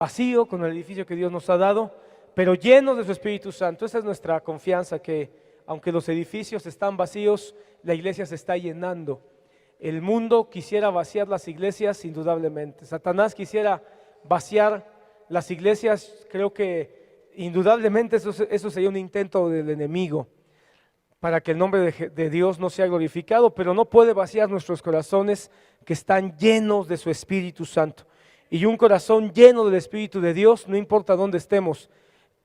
vacío con el edificio que Dios nos ha dado, pero llenos de su Espíritu Santo. Esa es nuestra confianza, que aunque los edificios están vacíos, la iglesia se está llenando. El mundo quisiera vaciar las iglesias, indudablemente. Satanás quisiera vaciar las iglesias. Creo que indudablemente eso sería un intento del enemigo para que el nombre de Dios no sea glorificado, pero no puede vaciar nuestros corazones que están llenos de su Espíritu Santo. Y un corazón lleno del Espíritu de Dios, no importa dónde estemos,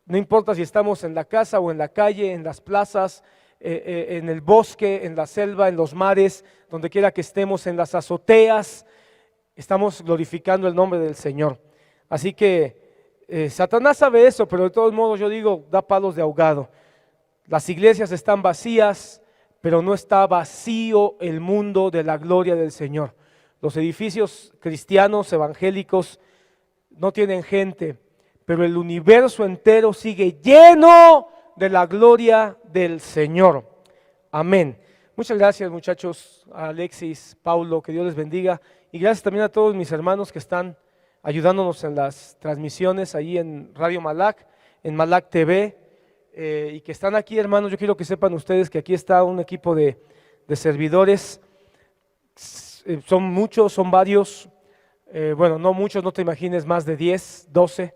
no importa si estamos en la casa o en la calle, en las plazas, en el bosque, en la selva, en los mares, donde quiera que estemos, en las azoteas, estamos glorificando el nombre del Señor. Así que Satanás sabe eso, pero de todos modos yo digo, da palos de ahogado. Las iglesias están vacías, pero no está vacío el mundo de la gloria del Señor. Los edificios cristianos, evangélicos, no tienen gente, pero el universo entero sigue lleno de la gloria del Señor. Amén. Muchas gracias, muchachos, a Alexis, Paulo, que Dios les bendiga. Y gracias también a todos mis hermanos que están ayudándonos en las transmisiones ahí en Radio Malac, en Malac TV, y que están aquí, hermanos. Yo quiero que sepan ustedes que aquí está un equipo de servidores. Son muchos, son varios, bueno, no muchos, no te imagines, más de 10, 12,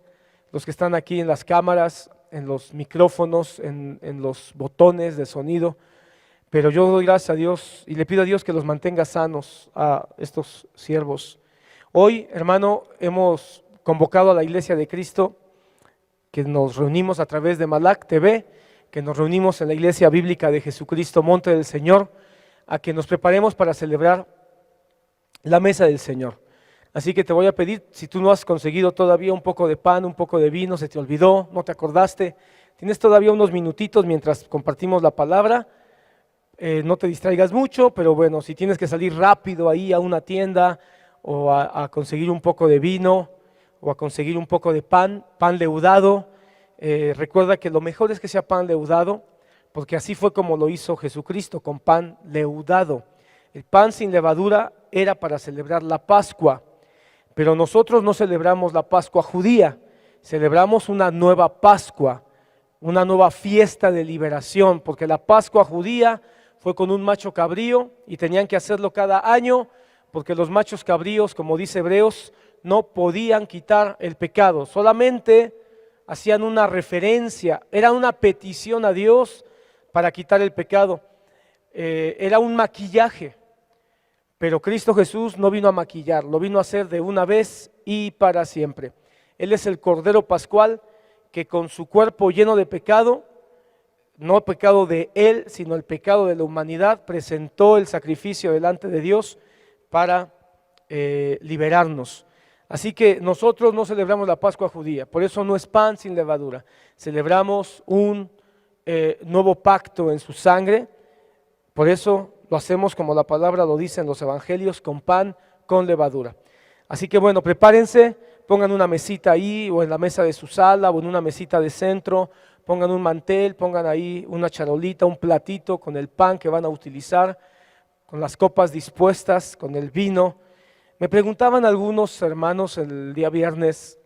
los que están aquí en las cámaras, en los micrófonos, en los botones de sonido. Pero yo doy gracias a Dios y le pido a Dios que los mantenga sanos a estos siervos. Hoy, hermano, hemos convocado a la Iglesia de Cristo, que nos reunimos a través de Malac TV, que nos reunimos en la Iglesia Bíblica de Jesucristo, Monte del Señor, a que nos preparemos para celebrar la mesa del Señor. Así que te voy a pedir, si tú no has conseguido todavía un poco de pan, un poco de vino, se te olvidó, no te acordaste, tienes todavía unos minutitos mientras compartimos la palabra. No te distraigas mucho, pero bueno, si tienes que salir rápido ahí a una tienda o a conseguir un poco de vino o a conseguir un poco de pan leudado, recuerda que lo mejor es que sea pan leudado, porque así fue como lo hizo Jesucristo, con pan leudado. El pan sin levadura era para celebrar la Pascua, pero nosotros no celebramos la Pascua judía, celebramos una nueva Pascua, una nueva fiesta de liberación, porque la Pascua judía fue con un macho cabrío y tenían que hacerlo cada año, porque los machos cabríos, como dice Hebreos, no podían quitar el pecado, solamente hacían una referencia, era una petición a Dios para quitar el pecado, era un maquillaje. Pero Cristo Jesús no vino a maquillar, lo vino a hacer de una vez y para siempre. Él es el Cordero Pascual que con su cuerpo lleno de pecado, no el pecado de Él, sino el pecado de la humanidad, presentó el sacrificio delante de Dios para liberarnos. Así que nosotros no celebramos la Pascua judía, por eso no es pan sin levadura. Celebramos un nuevo pacto en su sangre, por eso lo hacemos como la palabra lo dice en los evangelios, con pan, con levadura. Así que bueno, prepárense, pongan una mesita ahí o en la mesa de su sala o en una mesita de centro, pongan un mantel, pongan ahí una charolita, un platito con el pan que van a utilizar, con las copas dispuestas, con el vino. Me preguntaban algunos hermanos el día viernes,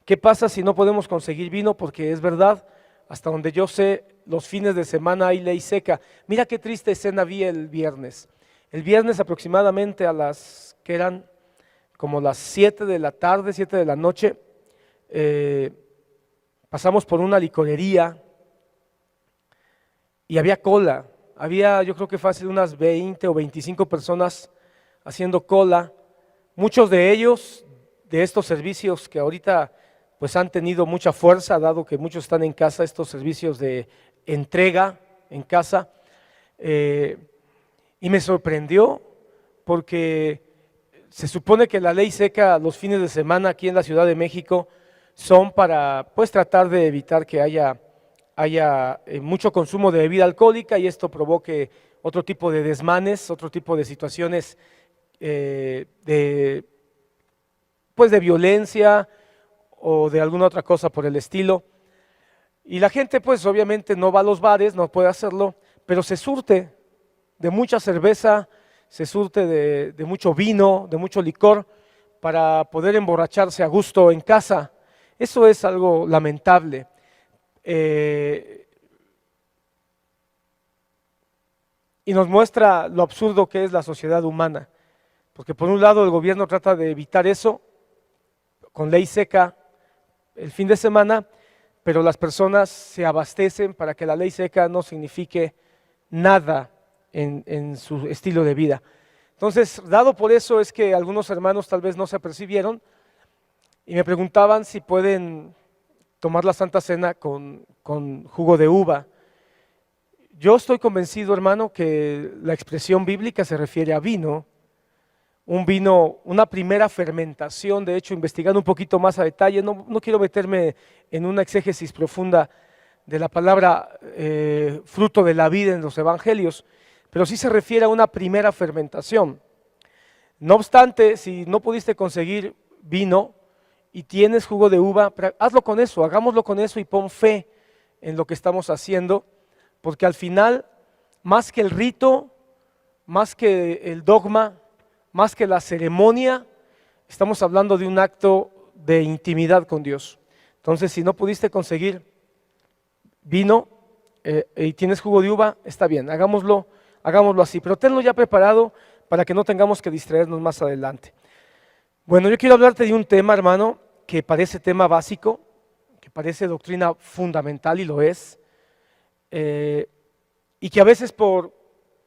¿qué pasa si no podemos conseguir vino? Porque es verdad, hasta donde yo sé, los fines de semana hay ley seca. Mira qué triste escena vi el viernes. El viernes aproximadamente a las, que eran como las 7 de la tarde, 7 de la noche, pasamos por una licorería y había cola. Había, yo creo que fácil, unas 20 o 25 personas haciendo cola. Muchos de ellos, de estos servicios que ahorita pues han tenido mucha fuerza, dado que muchos están en casa, estos servicios de entrega en casa, y me sorprendió porque se supone que la ley seca los fines de semana aquí en la Ciudad de México son para pues tratar de evitar que haya mucho consumo de bebida alcohólica y esto provoque otro tipo de desmanes, otro tipo de situaciones de violencia o de alguna otra cosa por el estilo. Y la gente pues obviamente no va a los bares, no puede hacerlo, pero se surte de mucha cerveza, se surte de mucho vino, de mucho licor, para poder emborracharse a gusto en casa. Eso es algo lamentable. Y nos muestra lo absurdo que es la sociedad humana, porque por un lado el gobierno trata de evitar eso con ley seca el fin de semana, pero las personas se abastecen para que la ley seca no signifique nada en su estilo de vida. Entonces, dado por eso es que algunos hermanos tal vez no se apercibieron y me preguntaban si pueden tomar la Santa Cena con jugo de uva. Yo estoy convencido, hermano, que la expresión bíblica se refiere a vino, un vino, una primera fermentación. De hecho, investigando un poquito más a detalle, no quiero meterme en una exégesis profunda de la palabra fruto de la vida en los evangelios, pero sí se refiere a una primera fermentación. No obstante, si no pudiste conseguir vino y tienes jugo de uva, hazlo con eso, hagámoslo con eso y pon fe en lo que estamos haciendo, porque al final, más que el rito, más que el dogma, más que la ceremonia, estamos hablando de un acto de intimidad con Dios. Entonces, si no pudiste conseguir vino y tienes jugo de uva, está bien, hagámoslo así, pero tenlo ya preparado para que no tengamos que distraernos más adelante. Bueno, yo quiero hablarte de un tema, hermano, que parece tema básico, que parece doctrina fundamental y lo es, y que a veces por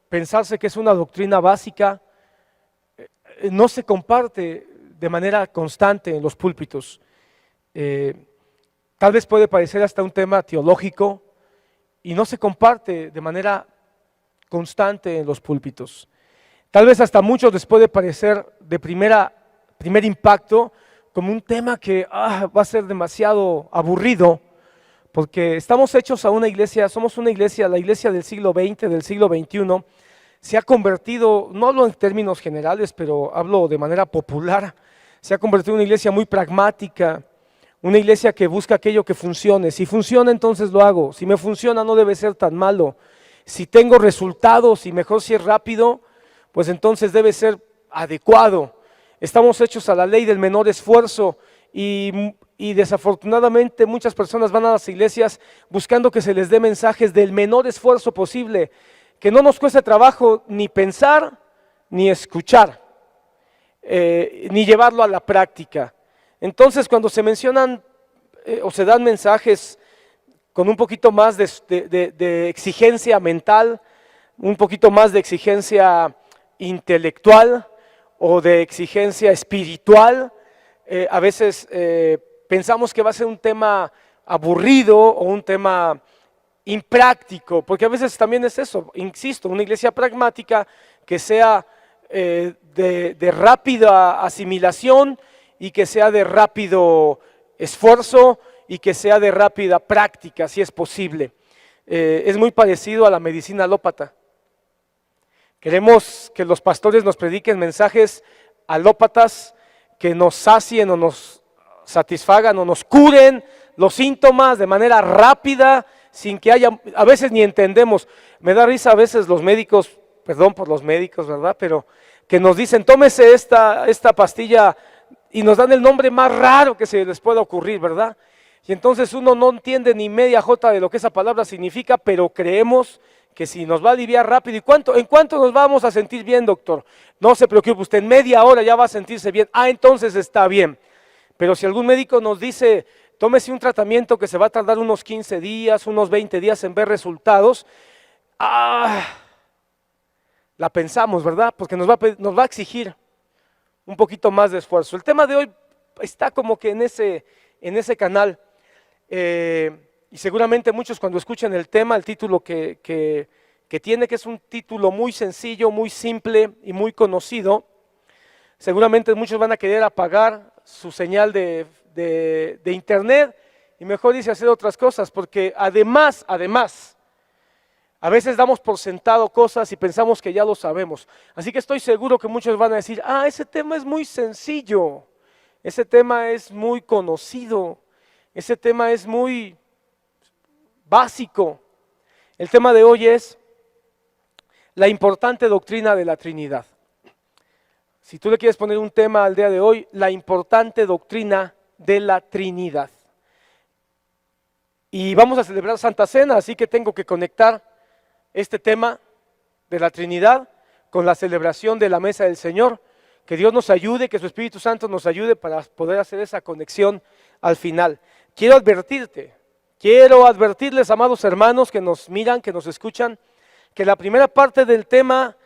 pensarse que es una doctrina básica, no se comparte de manera constante en los púlpitos. Tal vez puede parecer hasta un tema teológico y no se comparte de manera constante en los púlpitos. Tal vez hasta a muchos les puede parecer de primer impacto como un tema que va a ser demasiado aburrido, porque estamos hechos a una iglesia, somos una iglesia, la iglesia del siglo XX, del siglo XXI, se ha convertido, no hablo en términos generales, pero hablo de manera popular, se ha convertido en una iglesia muy pragmática, una iglesia que busca aquello que funcione. Si funciona, entonces lo hago. Si me funciona, no debe ser tan malo. Si tengo resultados y mejor si es rápido, pues entonces debe ser adecuado. Estamos hechos a la ley del menor esfuerzo y desafortunadamente muchas personas van a las iglesias buscando que se les dé mensajes del menor esfuerzo posible, que no nos cueste trabajo ni pensar ni escuchar, ni llevarlo a la práctica. Entonces, cuando se mencionan o se dan mensajes con un poquito más de exigencia mental, un poquito más de exigencia intelectual o de exigencia espiritual, a veces pensamos que va a ser un tema aburrido o un tema impráctico, porque a veces también es eso, insisto, una iglesia pragmática que sea de rápida asimilación y que sea de rápido esfuerzo y que sea de rápida práctica, si es posible. Es muy parecido a la medicina alópata. Queremos que los pastores nos prediquen mensajes alópatas que nos sacien o nos satisfagan o nos curen los síntomas de manera rápida, sin que haya, a veces ni entendemos. Me da risa a veces los médicos, perdón por los médicos, ¿verdad? Pero que nos dicen, tómese esta pastilla y nos dan el nombre más raro que se les pueda ocurrir, ¿verdad? Y entonces uno no entiende ni media jota de lo que esa palabra significa, pero creemos que si nos va a aliviar rápido. ¿En cuánto nos vamos a sentir bien, doctor? No se preocupe usted, en media hora ya va a sentirse bien. Entonces está bien. Pero si algún médico nos dice, tómese un tratamiento que se va a tardar unos 15 días, unos 20 días en ver resultados, la pensamos, ¿verdad? Porque nos va a exigir un poquito más de esfuerzo. El tema de hoy está como que en ese canal. Y seguramente muchos cuando escuchen el tema, el título que tiene, que es un título muy sencillo, muy simple y muy conocido, seguramente muchos van a querer apagar su señal de internet y mejor dice hacer otras cosas, porque además, a veces damos por sentado cosas y pensamos que ya lo sabemos. Así que estoy seguro que muchos van a decir, ese tema es muy sencillo, ese tema es muy conocido, ese tema es muy básico. El tema de hoy es la importante doctrina de la Trinidad. Si tú le quieres poner un tema al día de hoy, la importante doctrina de la Trinidad. Y vamos a celebrar Santa Cena, así que tengo que conectar este tema de la Trinidad con la celebración de la mesa del Señor. Que Dios nos ayude, que su Espíritu Santo nos ayude para poder hacer esa conexión al final. Quiero advertirles, amados hermanos que nos miran, que nos escuchan, que la primera parte del tema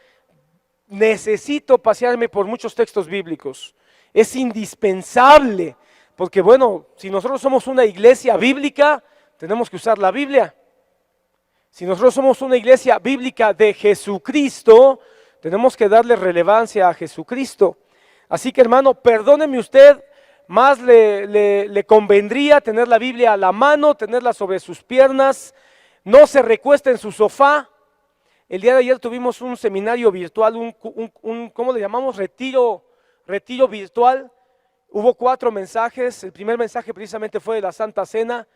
necesito pasearme por muchos textos bíblicos. Es indispensable, porque bueno, si nosotros somos una iglesia bíblica, tenemos que usar la Biblia. Si nosotros somos una iglesia bíblica de Jesucristo, tenemos que darle relevancia a Jesucristo. Así que hermano, perdóneme usted, más le convendría tener la Biblia a la mano, tenerla sobre sus piernas, no se recueste en su sofá. El día de ayer tuvimos un seminario virtual, ¿cómo le llamamos? Retiro virtual. Hubo 4 mensajes, el primer mensaje precisamente fue de la Santa Cena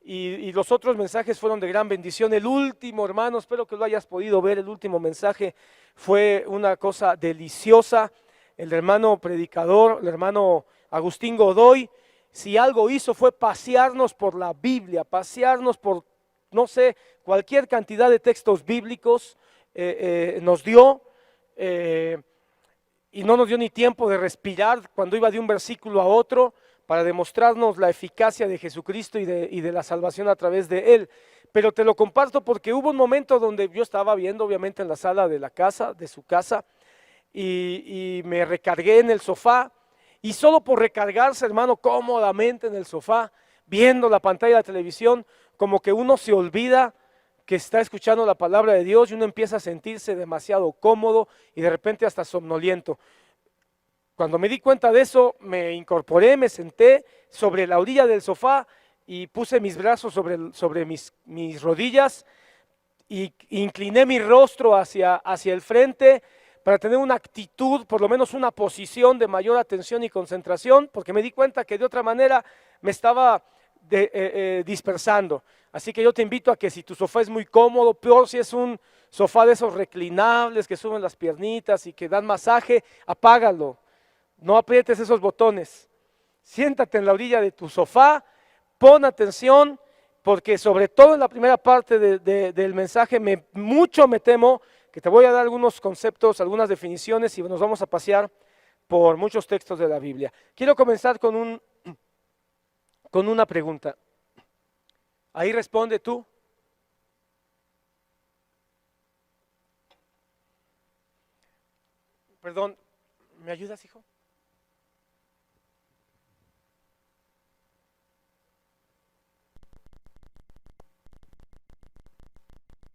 y los otros mensajes fueron de gran bendición. El último, hermano, espero que lo hayas podido ver, el último mensaje fue una cosa deliciosa. El hermano predicador, el hermano Agustín Godoy, si algo hizo fue pasearnos por la Biblia, pasearnos por, no sé, cualquier cantidad de textos bíblicos nos dio. Y no nos dio ni tiempo de respirar cuando iba de un versículo a otro para demostrarnos la eficacia de Jesucristo y de la salvación a través de Él. Pero te lo comparto porque hubo un momento donde yo estaba viendo, obviamente en la sala de la casa, de su casa, y me recargué en el sofá, y solo por recargarse, hermano, cómodamente en el sofá, viendo la pantalla de la televisión, como que uno se olvida que está escuchando la palabra de Dios y uno empieza a sentirse demasiado cómodo y de repente hasta somnoliento. Cuando me di cuenta de eso, me incorporé, me senté sobre la orilla del sofá y puse mis brazos sobre mis rodillas y incliné mi rostro hacia el frente para tener una actitud, por lo menos una posición de mayor atención y concentración, porque me di cuenta que de otra manera me estaba dispersando. Así que yo te invito a que si tu sofá es muy cómodo, peor si es un sofá de esos reclinables que suben las piernitas y que dan masaje, apágalo, no aprietes esos botones, siéntate en la orilla de tu sofá, pon atención, porque sobre todo en la primera parte del mensaje mucho me temo que te voy a dar algunos conceptos, algunas definiciones y nos vamos a pasear por muchos textos de la Biblia. Quiero comenzar con una pregunta. Ahí responde tú. Perdón, ¿me ayudas, hijo?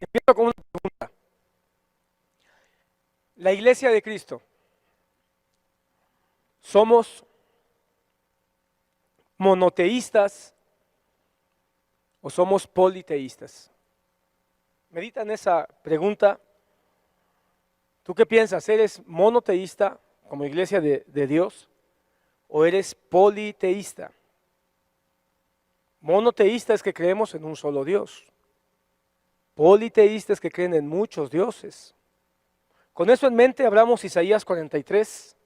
Empiezo con una pregunta. La Iglesia de Cristo, ¿somos monoteístas o somos politeístas? Medita en esa pregunta. ¿Tú qué piensas? ¿Eres monoteísta como iglesia de Dios o eres politeísta? Monoteísta es que creemos en un solo Dios. Politeísta es que creen en muchos dioses. Con eso en mente abramos Isaías 43.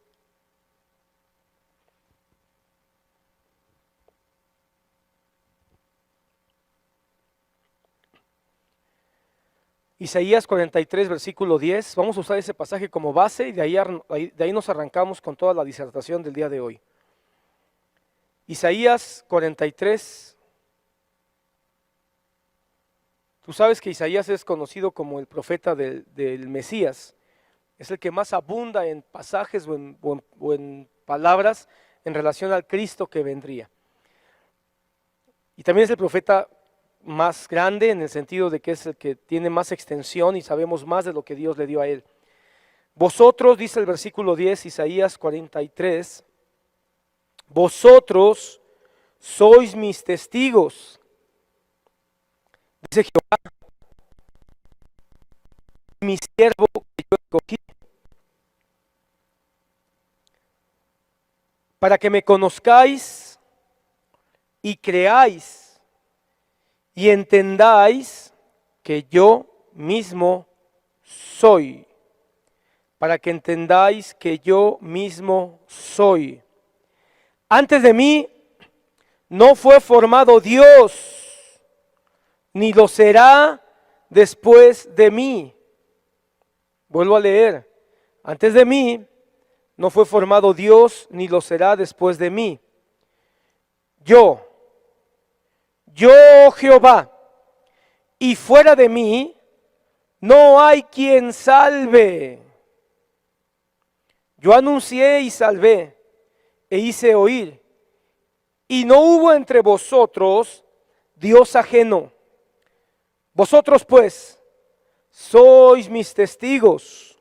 Isaías 43, versículo 10, vamos a usar ese pasaje como base y de ahí nos arrancamos con toda la disertación del día de hoy. Isaías 43, tú sabes que Isaías es conocido como el profeta del Mesías, es el que más abunda en pasajes o en palabras en relación al Cristo que vendría. Y también es el profeta más grande en el sentido de que es el que tiene más extensión y sabemos más de lo que Dios le dio a él. Vosotros, dice el versículo 10, Isaías 43, vosotros sois mis testigos, dice Jehová, mi siervo que yo escogí, para que me conozcáis y creáis y entendáis que yo mismo soy, para que entendáis que yo mismo soy. Antes de mí no fue formado Dios, ni lo será después de mí. Vuelvo a leer. Antes de mí no fue formado Dios, ni lo será después de mí. Yo Jehová, y fuera de mí no hay quien salve. Yo anuncié y salvé, e hice oír, y no hubo entre vosotros Dios ajeno. Vosotros pues sois mis testigos,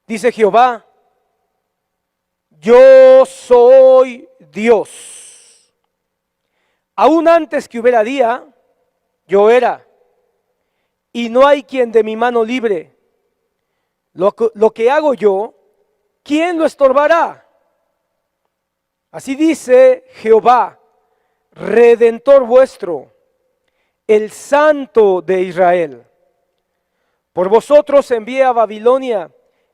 dice Jehová, yo soy Dios. Aún antes que hubiera día, yo era, y no hay quien de mi mano libre. Lo que hago yo, ¿quién lo estorbará? Así dice Jehová, Redentor vuestro, el Santo de Israel. Por vosotros envié a Babilonia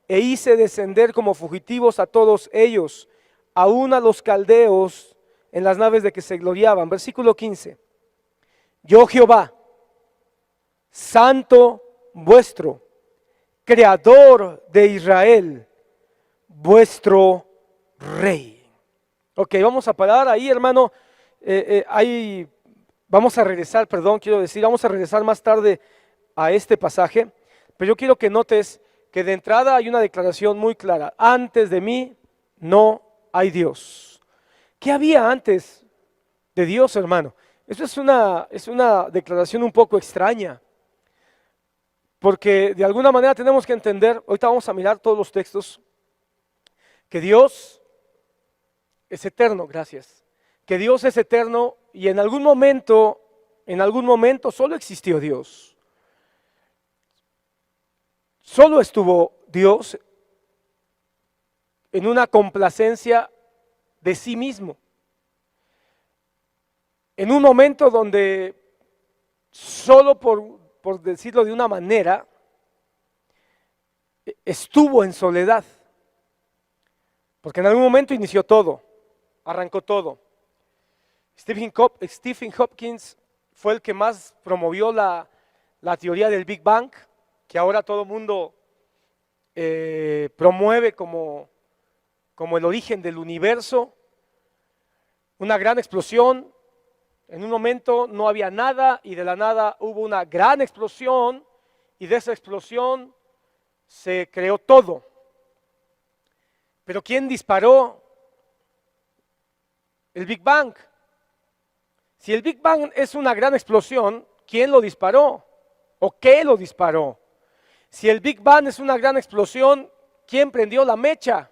e hice descender como fugitivos a todos ellos, aun a los caldeos en las naves de que se gloriaban. Versículo 15. Yo Jehová, Santo vuestro, Creador de Israel, vuestro Rey. Ok, vamos a parar ahí, hermano. Vamos a regresar, vamos a regresar más tarde a este pasaje, pero yo quiero que notes que de entrada hay una declaración muy clara. Antes de mí no hay Dios. ¿Qué había antes de Dios, hermano? Eso es una declaración un poco extraña, porque de alguna manera tenemos que entender, ahorita vamos a mirar todos los textos, que Dios es eterno, gracias. Que Dios es eterno y en algún momento solo existió Dios. Solo estuvo Dios en una complacencia de sí mismo. En un momento donde solo por decirlo de una manera, estuvo en soledad. Porque en algún momento inició todo, arrancó todo. Stephen Hopkins fue el que más promovió la teoría del Big Bang, que ahora todo el mundo promueve como el origen del universo. Una gran explosión, en un momento no había nada y de la nada hubo una gran explosión y de esa explosión se creó todo. Pero ¿quién disparó el Big Bang? Si el Big Bang es una gran explosión, ¿quién lo disparó? ¿O qué lo disparó? Si el Big Bang es una gran explosión, ¿quién prendió la mecha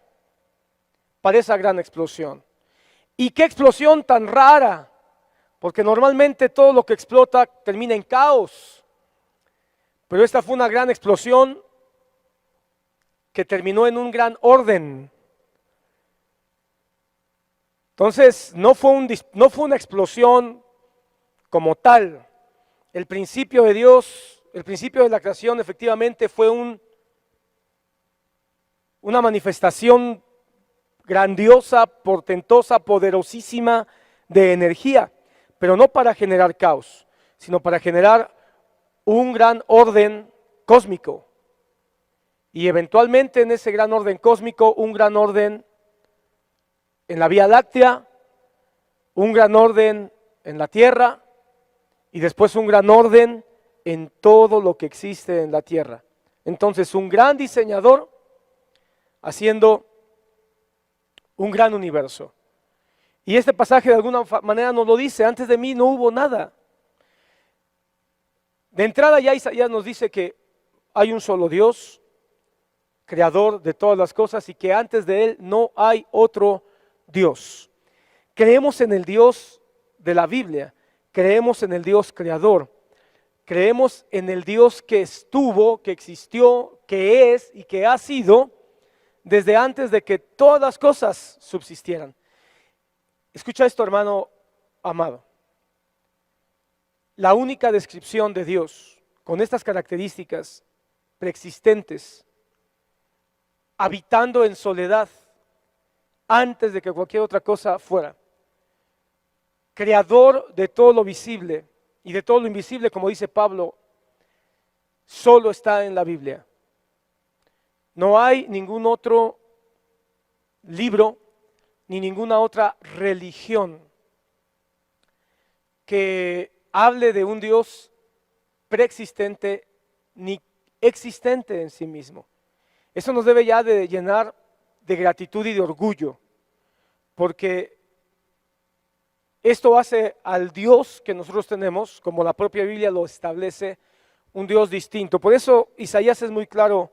para esa gran explosión? ¿Y qué explosión tan rara? Porque normalmente todo lo que explota termina en caos. Pero esta fue una gran explosión que terminó en un gran orden. Entonces, no fue una explosión como tal. El principio de Dios, el principio de la creación efectivamente fue una manifestación grandiosa, portentosa, poderosísima de energía, pero no para generar caos, sino para generar un gran orden cósmico. Y eventualmente en ese gran orden cósmico, un gran orden en la Vía Láctea, un gran orden en la Tierra y después un gran orden en todo lo que existe en la Tierra. Entonces, un gran diseñador haciendo un gran universo. Y este pasaje de alguna manera nos lo dice, antes de mí no hubo nada. De entrada ya Isaías nos dice que hay un solo Dios, creador de todas las cosas y que antes de Él no hay otro Dios. Creemos en el Dios de la Biblia, creemos en el Dios creador, creemos en el Dios que estuvo, que existió, que es y que ha sido desde antes de que todas las cosas subsistieran. Escucha esto, hermano amado. La única descripción de Dios con estas características preexistentes, habitando en soledad, antes de que cualquier otra cosa fuera, creador de todo lo visible y de todo lo invisible, como dice Pablo, solo está en la Biblia. No hay ningún otro libro ni ninguna otra religión que hable de un Dios preexistente ni existente en sí mismo. Eso nos debe ya de llenar de gratitud y de orgullo, porque esto hace al Dios que nosotros tenemos, como la propia Biblia lo establece, un Dios distinto. Por eso Isaías es muy claro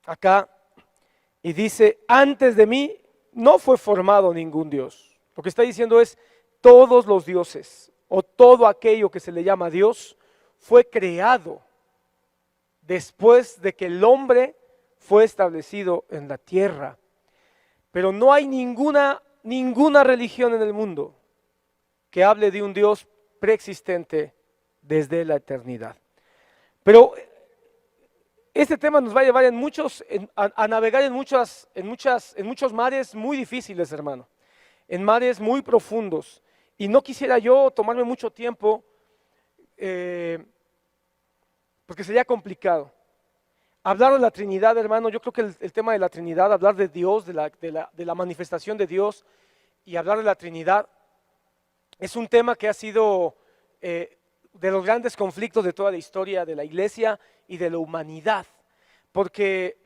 acá y dice, antes de mí no fue formado ningún Dios. Lo que está diciendo es, todos los dioses o todo aquello que se le llama Dios fue creado después de que el hombre fue establecido en la tierra. Pero no hay ninguna religión en el mundo que hable de un Dios preexistente desde la eternidad. Pero este tema nos va a llevar a navegar en muchos mares muy difíciles, hermano, en mares muy profundos. Y no quisiera yo tomarme mucho tiempo, porque sería complicado. Hablar de la Trinidad, hermano, yo creo que el tema de la Trinidad, hablar de Dios, de la manifestación de Dios y hablar de la Trinidad, es un tema que ha sido de los grandes conflictos de toda la historia de la iglesia y de la humanidad, porque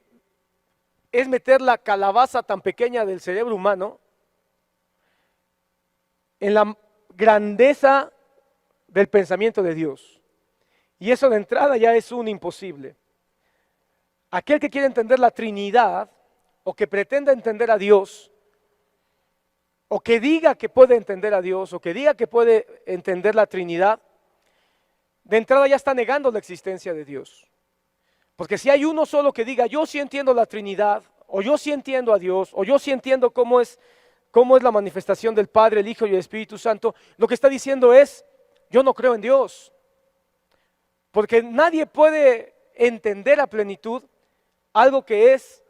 es meter la calabaza tan pequeña del cerebro humano en la grandeza del pensamiento de Dios. Y eso de entrada ya es un imposible. Aquel que quiere entender la Trinidad, o que pretenda entender a Dios, o que diga que puede entender a Dios, o que diga que puede entender la Trinidad, de entrada ya está negando la existencia de Dios. Porque si hay uno solo que diga, yo sí entiendo la Trinidad, o yo sí entiendo a Dios, o yo sí entiendo cómo es la manifestación del Padre, el Hijo y el Espíritu Santo, lo que está diciendo es, yo no creo en Dios. Porque nadie puede entender a plenitud algo que es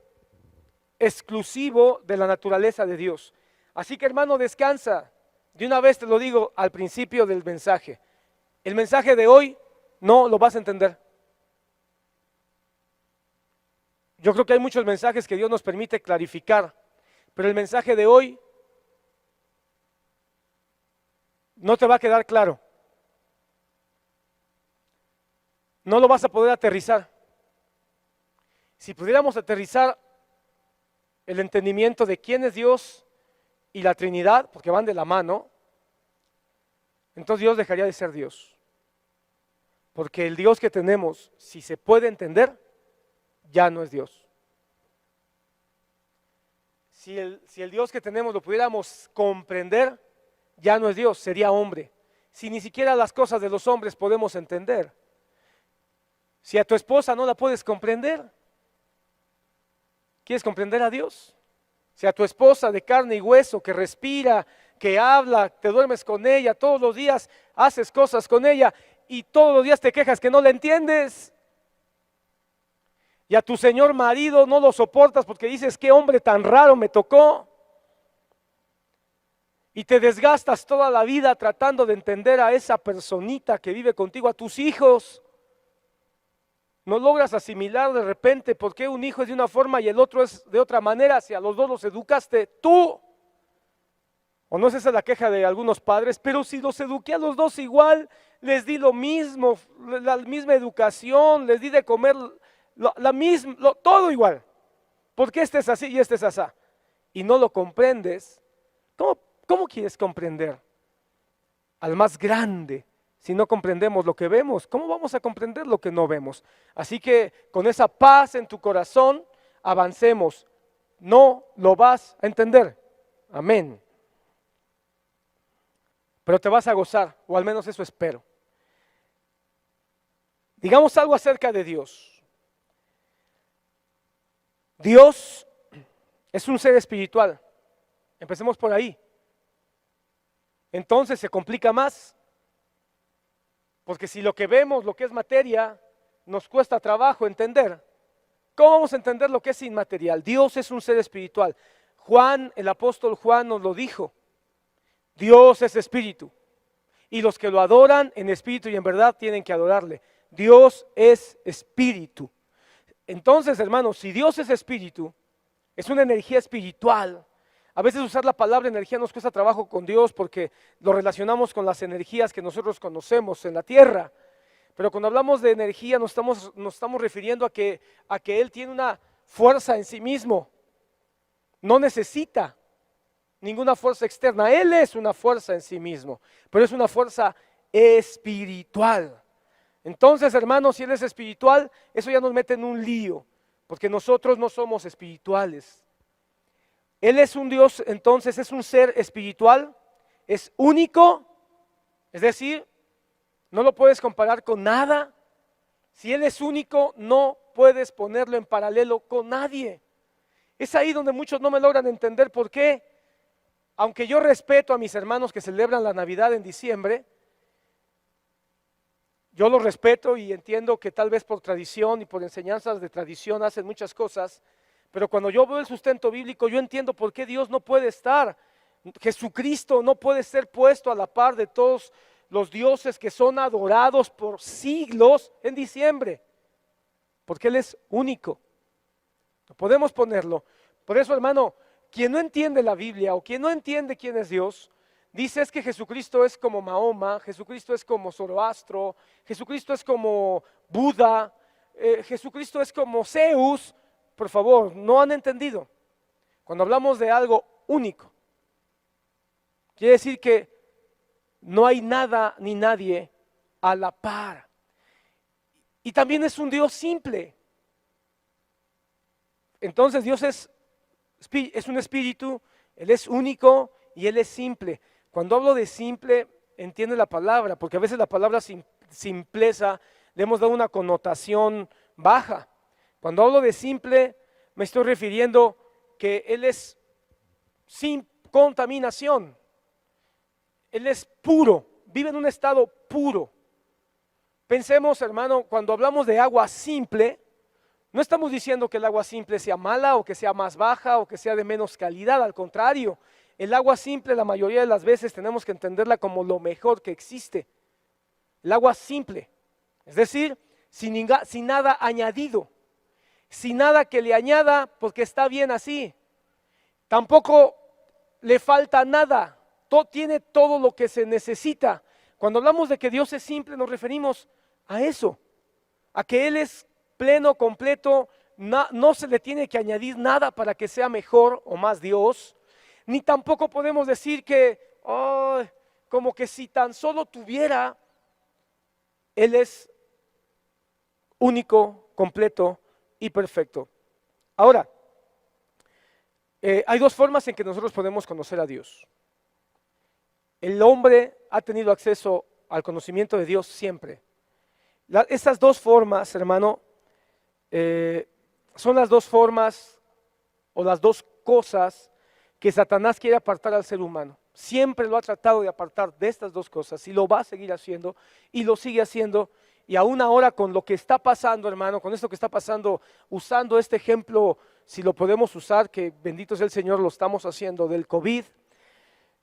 exclusivo de la naturaleza de Dios. Así que, hermano, descansa. De una vez te lo digo al principio del mensaje. El mensaje de hoy no lo vas a entender. Yo creo que hay muchos mensajes que Dios nos permite clarificar, pero el mensaje de hoy no te va a quedar claro. No lo vas a poder aterrizar. Si pudiéramos aterrizar el entendimiento de quién es Dios y la Trinidad, porque van de la mano, entonces Dios dejaría de ser Dios. Porque el Dios que tenemos, si se puede entender, ya no es Dios. Si el Dios que tenemos lo pudiéramos comprender, ya no es Dios, sería hombre. Si ni siquiera las cosas de los hombres podemos entender. Si a tu esposa no la puedes comprender, ¿quieres comprender a Dios? Si a tu esposa de carne y hueso, que respira, que habla, te duermes con ella, todos los días haces cosas con ella y todos los días te quejas que no la entiendes. Y a tu señor marido no lo soportas porque dices, qué hombre tan raro me tocó. Y te desgastas toda la vida tratando de entender a esa personita que vive contigo, a tus hijos. No logras asimilar de repente por qué un hijo es de una forma y el otro es de otra manera, si a los dos los educaste tú. O no es esa la queja de algunos padres, pero si los eduqué a los dos igual, les di lo mismo, la misma educación, les di de comer todo igual. ¿Por qué este es así y este es así? Y no lo comprendes. ¿Cómo quieres comprender al más grande? Si no comprendemos lo que vemos, ¿cómo vamos a comprender lo que no vemos? Así que con esa paz en tu corazón, avancemos. No lo vas a entender. Amén. Pero te vas a gozar, o al menos eso espero. Digamos algo acerca de Dios. Dios es un ser espiritual. Empecemos por ahí. Entonces se complica más. Porque si lo que vemos, lo que es materia, nos cuesta trabajo entender, ¿cómo vamos a entender lo que es inmaterial? Dios es un ser espiritual. El apóstol Juan nos lo dijo. Dios es espíritu. Y los que lo adoran en espíritu y en verdad tienen que adorarle. Dios es espíritu. Entonces, hermanos, si Dios es espíritu, es una energía espiritual. A veces usar la palabra energía nos cuesta trabajo con Dios porque lo relacionamos con las energías que nosotros conocemos en la tierra. Pero cuando hablamos de energía nos estamos refiriendo a que Él tiene una fuerza en sí mismo. No necesita ninguna fuerza externa. Él es una fuerza en sí mismo, pero es una fuerza espiritual. Entonces, hermanos, si Él es espiritual, eso ya nos mete en un lío, porque nosotros no somos espirituales. Él es un Dios, entonces es un ser espiritual, es único, es decir, no lo puedes comparar con nada. Si Él es único, no puedes ponerlo en paralelo con nadie. Es ahí donde muchos no me logran entender por qué, aunque yo respeto a mis hermanos que celebran la Navidad en diciembre, yo los respeto y entiendo que tal vez por tradición y por enseñanzas de tradición hacen muchas cosas, pero cuando yo veo el sustento bíblico, yo entiendo por qué Dios no puede estar, Jesucristo no puede ser puesto a la par de todos los dioses que son adorados por siglos en diciembre, porque Él es único. No podemos ponerlo. Por eso, hermano, quien no entiende la Biblia o quien no entiende quién es Dios, dice es que Jesucristo es como Mahoma, Jesucristo es como Zoroastro, Jesucristo es como Buda, Jesucristo es como Zeus. Por favor, no han entendido. Cuando hablamos de algo único, quiere decir que no hay nada ni nadie a la par. Y también es un Dios simple. Entonces Dios es un espíritu, Él es único y Él es simple. Cuando hablo de simple, entiende la palabra, porque a veces la palabra simpleza le hemos dado una connotación baja. Cuando hablo de simple, me estoy refiriendo que Él es sin contaminación. Él es puro, vive en un estado puro. Pensemos, hermano, cuando hablamos de agua simple, no estamos diciendo que el agua simple sea mala o que sea más baja o que sea de menos calidad, al contrario, el agua simple la mayoría de las veces tenemos que entenderla como lo mejor que existe. El agua simple, es decir, sin nada añadido, sin nada que le añada porque está bien así. Tampoco le falta nada, tiene todo lo que se necesita. Cuando hablamos de que Dios es simple nos referimos a eso, a que Él es pleno, completo, no se le tiene que añadir nada para que sea mejor o más Dios, ni tampoco podemos decir que, como que si tan solo tuviera, Él es único, completo y perfecto. Ahora, hay dos formas en que nosotros podemos conocer a Dios. El hombre ha tenido acceso al conocimiento de Dios siempre. Estas dos formas, hermano, son las dos formas o las dos cosas que Satanás quiere apartar al ser humano. Siempre lo ha tratado de apartar de estas dos cosas y lo va a seguir haciendo y lo sigue haciendo. Y aún ahora con lo que está pasando, hermano, con esto que está pasando, usando este ejemplo, si lo podemos usar, que bendito sea el Señor, lo estamos haciendo, del COVID,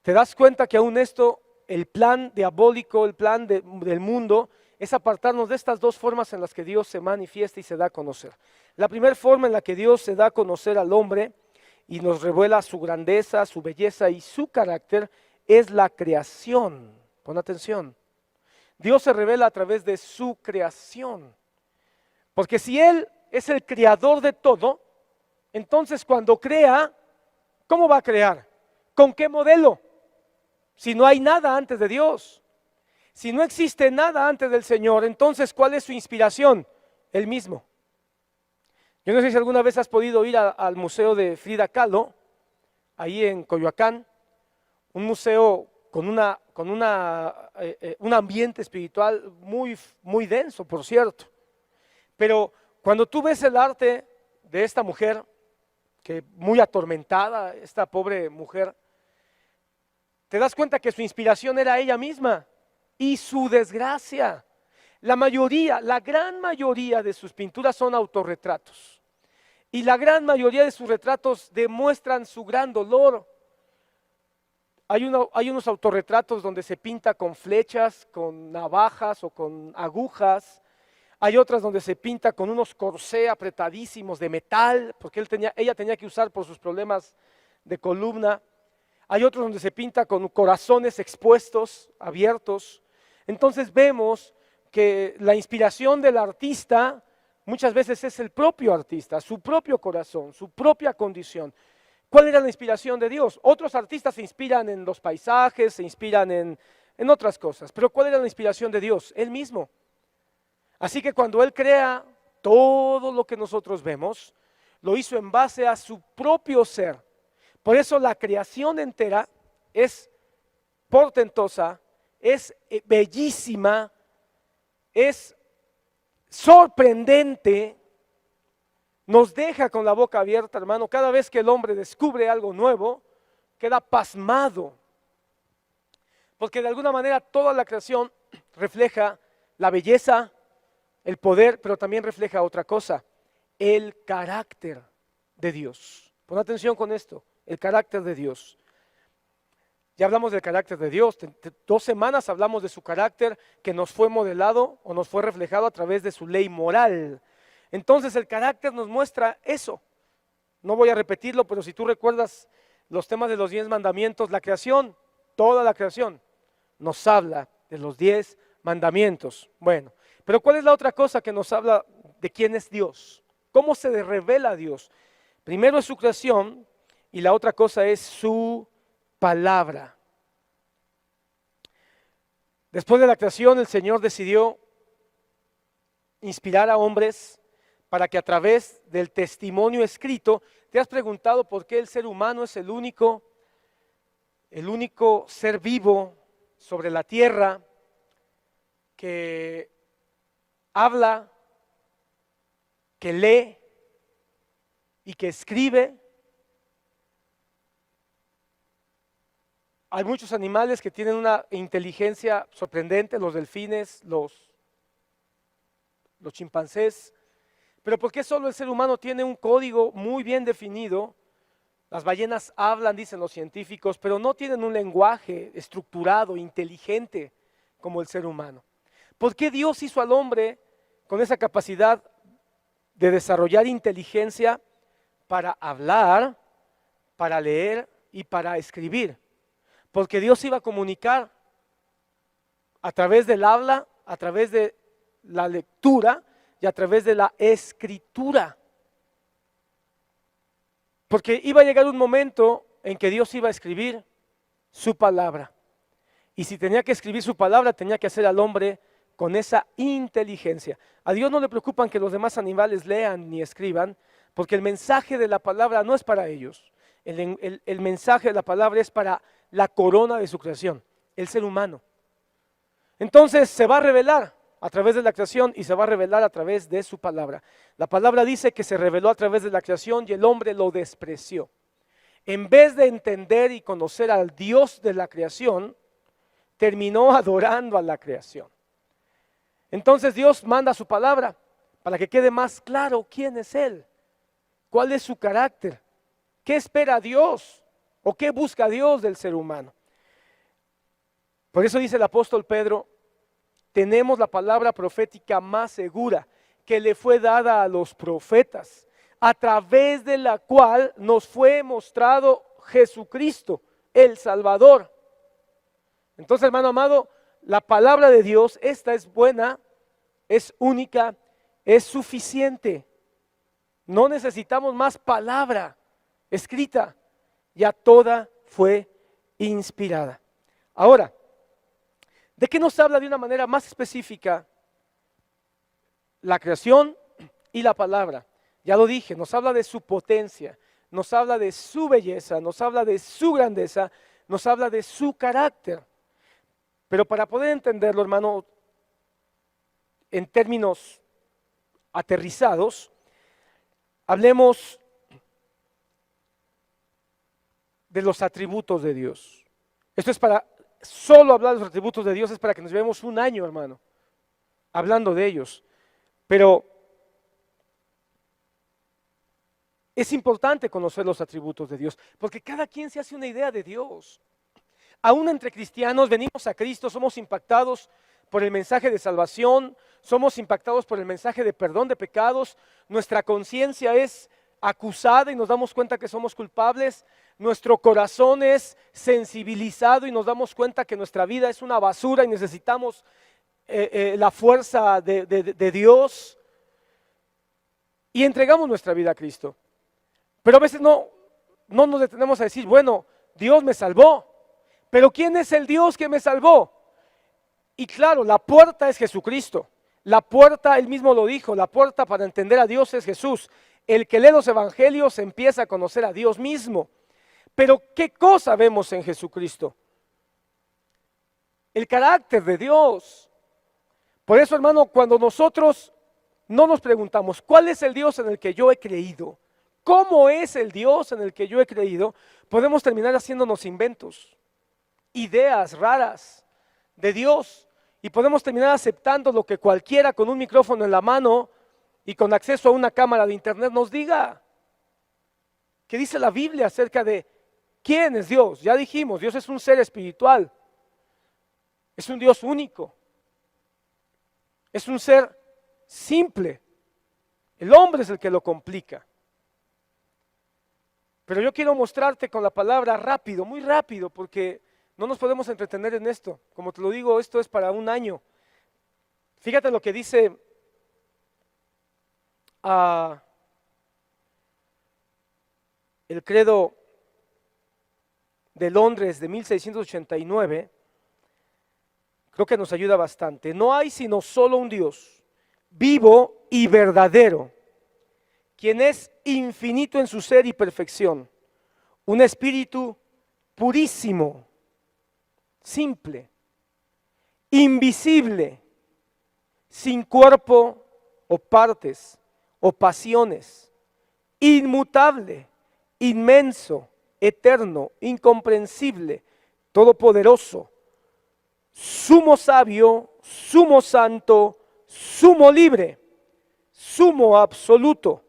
te das cuenta que aún esto, el plan diabólico, el plan del mundo, es apartarnos de estas dos formas en las que Dios se manifiesta y se da a conocer. La primera forma en la que Dios se da a conocer al hombre y nos revela su grandeza, su belleza y su carácter es la creación. Pon atención. Dios se revela a través de su creación. Porque si Él es el creador de todo, entonces cuando crea, ¿cómo va a crear? ¿Con qué modelo? Si no hay nada antes de Dios. Si no existe nada antes del Señor, entonces ¿cuál es su inspiración? Él mismo. Yo no sé si alguna vez has podido ir al museo de Frida Kahlo, ahí en Coyoacán, un museo con un ambiente espiritual muy, muy denso, por cierto. Pero cuando tú ves el arte de esta mujer, que muy atormentada, esta pobre mujer, te das cuenta que su inspiración era ella misma y su desgracia. La gran mayoría de sus pinturas son autorretratos. Y la gran mayoría de sus retratos demuestran su gran dolor. Hay unos autorretratos donde se pinta con flechas, con navajas o con agujas. Hay otras donde se pinta con unos corsés apretadísimos de metal, porque ella tenía que usar por sus problemas de columna. Hay otros donde se pinta con corazones expuestos, abiertos. Entonces vemos que la inspiración del artista muchas veces es el propio artista, su propio corazón, su propia condición. ¿Cuál era la inspiración de Dios? Otros artistas se inspiran en los paisajes, se inspiran en otras cosas, pero ¿cuál era la inspiración de Dios? Él mismo. Así que cuando Él crea todo lo que nosotros vemos, lo hizo en base a su propio ser. Por eso la creación entera es portentosa, es bellísima, es sorprendente, nos deja con la boca abierta, hermano. Cada vez que el hombre descubre algo nuevo, queda pasmado. Porque de alguna manera toda la creación refleja la belleza, el poder, pero también refleja otra cosa, el carácter de Dios. Pon atención con esto, el carácter de Dios. Ya hablamos del carácter de Dios, 2 semanas hablamos de su carácter que nos fue modelado o nos fue reflejado a través de su ley moral. Entonces el carácter nos muestra eso. No voy a repetirlo, pero si tú recuerdas los temas de los 10 mandamientos, la creación, toda la creación, nos habla de los 10 mandamientos. Bueno, pero ¿cuál es la otra cosa que nos habla de quién es Dios? ¿Cómo se revela Dios? Primero es su creación y la otra cosa es su palabra. Después de la creación, el Señor decidió inspirar a hombres para que a través del testimonio escrito, ¿te has preguntado por qué el ser humano es el único ser vivo sobre la tierra que habla, que lee y que escribe? Hay muchos animales que tienen una inteligencia sorprendente, los delfines, los chimpancés. Pero ¿por qué solo el ser humano tiene un código muy bien definido? Las ballenas hablan, dicen los científicos, pero no tienen un lenguaje estructurado, inteligente como el ser humano. ¿Por qué Dios hizo al hombre con esa capacidad de desarrollar inteligencia para hablar, para leer y para escribir? Porque Dios iba a comunicar a través del habla, a través de la lectura y a través de la escritura. Porque iba a llegar un momento en que Dios iba a escribir su palabra. Y si tenía que escribir su palabra, tenía que hacer al hombre con esa inteligencia. A Dios no le preocupan que los demás animales lean ni escriban, porque el mensaje de la palabra no es para ellos. El mensaje de la palabra es para la corona de su creación, el ser humano. Entonces se va a revelar a través de la creación y se va a revelar a través de su palabra. La palabra dice que se reveló a través de la creación y el hombre lo despreció. En vez de entender y conocer al Dios de la creación, terminó adorando a la creación. Entonces Dios manda su palabra para que quede más claro quién es Él, cuál es su carácter, qué espera Dios o qué busca Dios del ser humano. Por eso dice el apóstol Pedro, tenemos la palabra profética más segura que le fue dada a los profetas, a través de la cual nos fue mostrado Jesucristo, el Salvador. Entonces, hermano amado, la palabra de Dios, esta es buena, es única, es suficiente. No necesitamos más palabra escrita, ya toda fue inspirada. Ahora, ¿de qué nos habla de una manera más específica la creación y la palabra? Ya lo dije, nos habla de su potencia, nos habla de su belleza, nos habla de su grandeza, nos habla de su carácter. Pero para poder entenderlo, hermano, en términos aterrizados, hablemos de los atributos de Dios. Esto es para, solo hablar de los atributos de Dios es para que nos llevemos un año, hermano, hablando de ellos. Pero es importante conocer los atributos de Dios, porque cada quien se hace una idea de Dios. aún entre cristianos venimos a Cristo, somos impactados por el mensaje de salvación, somos impactados por el mensaje de perdón de pecados, nuestra conciencia es acusada y nos damos cuenta que somos culpables, nuestro corazón es sensibilizado y nos damos cuenta que nuestra vida es una basura y necesitamos la fuerza de Dios y entregamos nuestra vida a Cristo. Pero a veces no nos detenemos a decir, bueno, Dios me salvó, pero ¿quién es el Dios que me salvó? Y claro, la puerta es Jesucristo. La puerta, él mismo lo dijo, la puerta para entender a Dios es Jesús. El que lee los evangelios empieza a conocer a Dios mismo. Pero ¿qué cosa vemos en Jesucristo? El carácter de Dios. Por eso, hermano, cuando nosotros no nos preguntamos, ¿cuál es el Dios en el que yo he creído? ¿Cómo es el Dios en el que yo he creído? Podemos terminar haciéndonos inventos, ideas raras de Dios, y podemos terminar aceptando lo que cualquiera con un micrófono en la mano y con acceso a una cámara de internet nos diga. ¿Qué dice la Biblia acerca de quién es Dios? Ya dijimos, Dios es un ser espiritual, es un Dios único, es un ser simple. El hombre es el que lo complica. Pero yo quiero mostrarte con la palabra rápido, muy rápido, porque no nos podemos entretener en esto. Como te lo digo, esto es para un año. Fíjate lo que dice el credo de Londres de 1689. Creo que nos ayuda bastante. No hay sino solo un Dios, vivo y verdadero, quien es infinito en su ser y perfección, un espíritu purísimo, simple, invisible, sin cuerpo o partes o pasiones, inmutable, inmenso, eterno, incomprensible, todopoderoso, sumo sabio, sumo santo, sumo libre, sumo absoluto,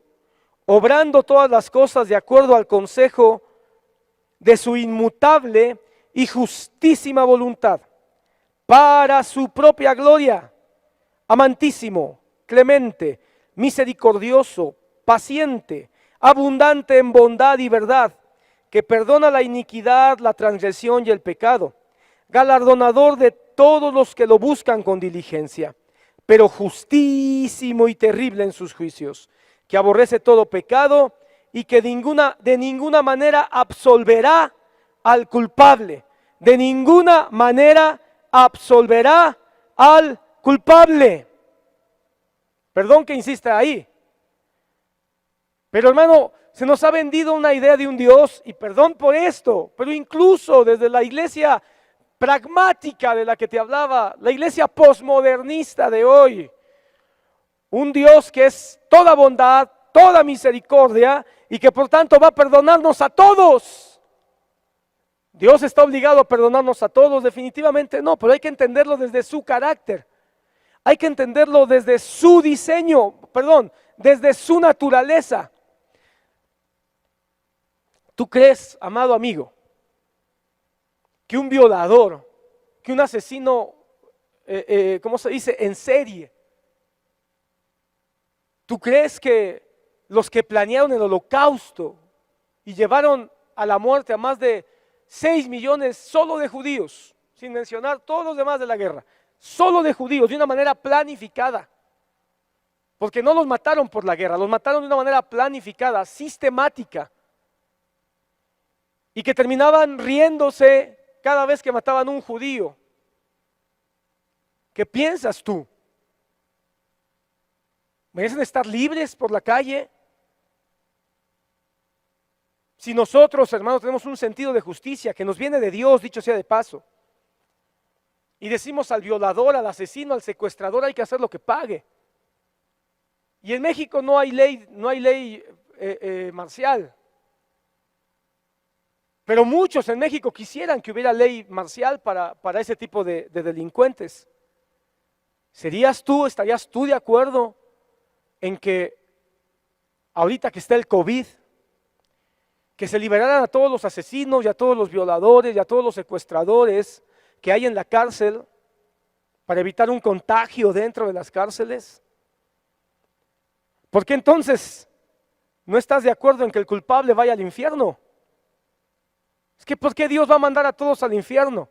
obrando todas las cosas de acuerdo al consejo de su inmutable y justísima voluntad, para su propia gloria, amantísimo, clemente, misericordioso, paciente, abundante en bondad y verdad, que perdona la iniquidad, la transgresión y el pecado, galardonador de todos los que lo buscan con diligencia, pero justísimo y terrible en sus juicios, que aborrece todo pecado y que de ninguna manera absolverá al culpable, de ninguna manera absolverá al culpable. Perdón que insista ahí, pero hermano, se nos ha vendido una idea de un Dios, y perdón por esto, pero incluso desde la iglesia pragmática de la que te hablaba, la iglesia posmodernista de hoy, un Dios que es toda bondad, toda misericordia y que por tanto va a perdonarnos a todos. ¿Dios está obligado a perdonarnos a todos? Definitivamente no, pero hay que entenderlo desde su carácter, hay que entenderlo desde su diseño, desde su naturaleza. ¿Tú crees, amado amigo, que un violador, que un asesino, ¿cómo se dice?, en serie? ¿Tú crees que los que planearon el holocausto y llevaron a la muerte a más de 6 millones solo de judíos, sin mencionar todos los demás de la guerra, solo de judíos, de una manera planificada? Porque no los mataron por la guerra, los mataron de una manera planificada, sistemática, y que terminaban riéndose cada vez que mataban a un judío. ¿Qué piensas tú? ¿Merecen estar libres por la calle? Si nosotros, hermanos, tenemos un sentido de justicia que nos viene de Dios, dicho sea de paso, y decimos al violador, al asesino, al secuestrador, hay que hacer lo que pague. Y en México no hay ley marcial. Pero muchos en México quisieran que hubiera ley marcial para ese tipo de delincuentes. ¿Estarías tú de acuerdo en que ahorita que está el COVID que se liberaran a todos los asesinos y a todos los violadores y a todos los secuestradores que hay en la cárcel para evitar un contagio dentro de las cárceles? ¿Por qué entonces no estás de acuerdo en que el culpable vaya al infierno? Es que ¿por qué Dios va a mandar a todos al infierno?